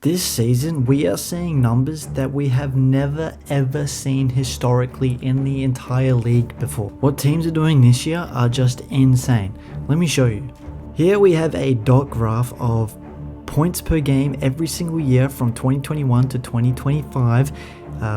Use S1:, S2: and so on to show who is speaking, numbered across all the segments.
S1: This season, we are seeing numbers that we have never ever seen historically in the entire league before. What teams are doing this year are just insane. Let me show you. Here we have a dot graph of points per game every single year from 2021 to 2025.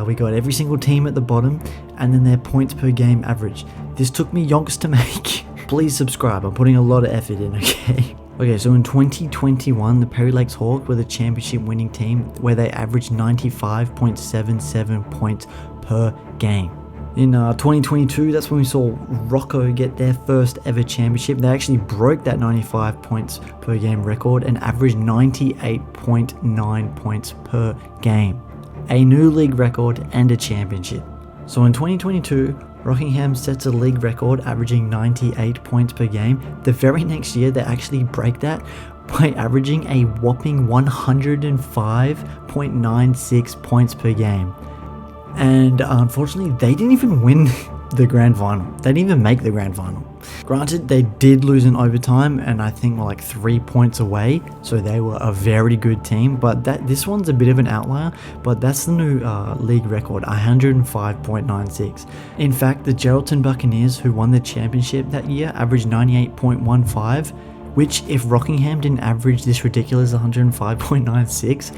S1: We got every single team at the bottom and then their points per game average. This took me yonks to make. Please subscribe, I'm putting a lot of effort in, okay? Okay, so in 2021, the Perry Lakes Hawks were the championship winning team where they averaged 95.77 points per game. In 2022, that's when we saw Rocco get their first ever championship. They actually broke that 95 points per game record and averaged 98.9 points per game. A new league record and a championship. So in 2022, Rockingham sets a league record averaging 98 points per game. The very next year, they actually break that by averaging a whopping 105.96 points per game. And unfortunately, they didn't even win the grand final. They didn't even make the grand final. Granted, they did lose in overtime and I think were like 3 points away. So they were a very good team, but this one's a bit of an outlier, but that's the new league record, 105.96. In fact, the Geraldton Buccaneers, who won the championship that year, averaged 98.15, which if Rockingham didn't average this ridiculous 105.96,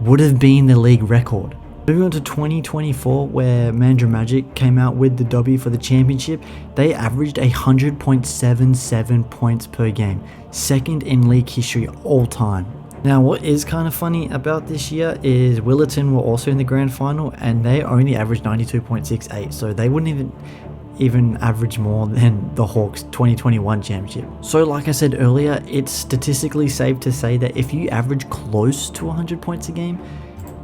S1: would have been the league record. Moving on to 2024, where Mandurah Magic came out with the W for the championship, they averaged 100.77 points per game, second in league history all time. Now, what is kind of funny about this year is Willerton were also in the grand final and they only averaged 92.68, so they wouldn't even average more than the Hawks 2021 championship. So like I said earlier, it's statistically safe to say that if you average close to 100 points a game,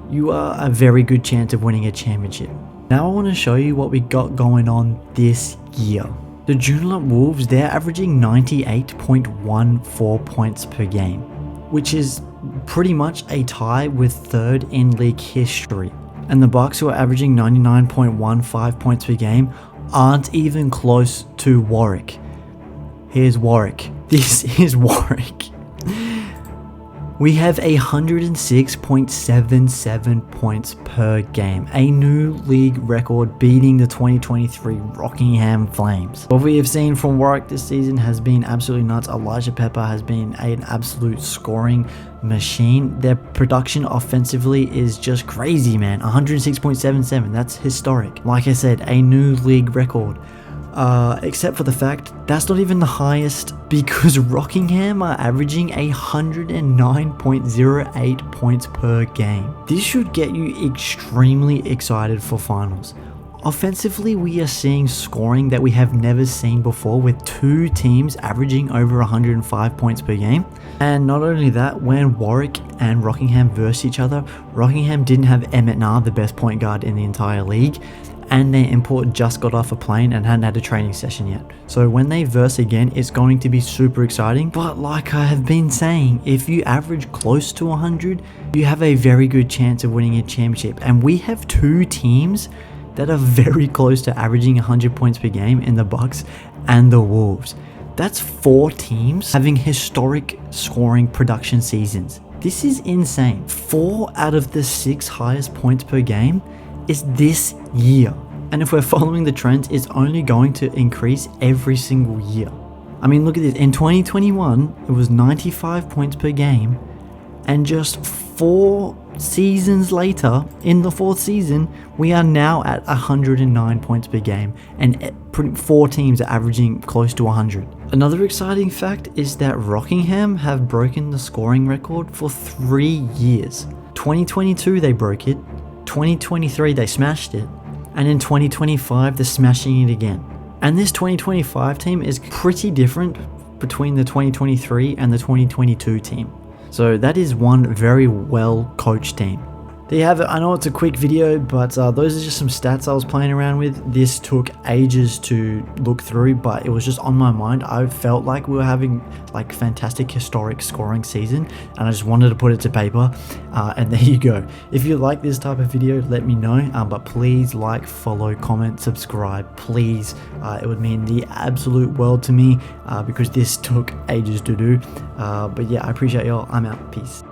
S1: you are a very good chance of winning a championship. Now I want to show you what we got going on this year. The Joondalup Wolves, they're averaging 98.14 points per game, which is pretty much a tie with third in league history. And the Bucks, who are averaging 99.15 points per game, aren't even close to Warwick. Here's Warwick. This is Warwick. We have 106.77 points per game, a new league record beating the 2023 Rockingham Flames. What we have seen from Warwick this season has been absolutely nuts. Elijah Pepper has been an absolute scoring machine. Their production offensively is just crazy, man. 106.77, that's historic. Like I said, a new league record. Except for the fact that's not even the highest because Rockingham are averaging 109.08 points per game. This should get you extremely excited for finals. Offensively, we are seeing scoring that we have never seen before with two teams averaging over 105 points per game. And not only that, when Warwick and Rockingham versed each other, Rockingham didn't have Emmett Nah, the best point guard in the entire league, and their import just got off a plane and hadn't had a training session yet. So when they verse again, it's going to be super exciting. But like I have been saying, if you average close to 100, you have a very good chance of winning a championship. And we have two teams that are very close to averaging 100 points per game in the Bucks and the Wolves. That's 4 teams having historic scoring production seasons. This is insane. 4 out of the 6 highest points per game is this year. And if we're following the trends, it's only going to increase every single year. I mean, look at this. In 2021, it was 95 points per game. And just 4 seasons later, in the 4th season, we are now at 109 points per game. And 4 teams are averaging close to 100. Another exciting fact is that Rockingham have broken the scoring record for 3 years. 2022, they broke it. 2023 they smashed it, and in 2025 they're smashing it again. And this 2025 team is pretty different between the 2023 and the 2022 team. So that is one very well coached team. There you have it. I know it's a quick video, but those are just some stats I was playing around with. This took ages to look through, but it was just on my mind. I felt like we were having like fantastic historic scoring season, and I just wanted to put it to paper. And there you go. If you like this type of video, let me know. But please like, follow, comment, subscribe. Please, it would mean the absolute world to me because this took ages to do. But yeah, I appreciate y'all. I'm out. Peace.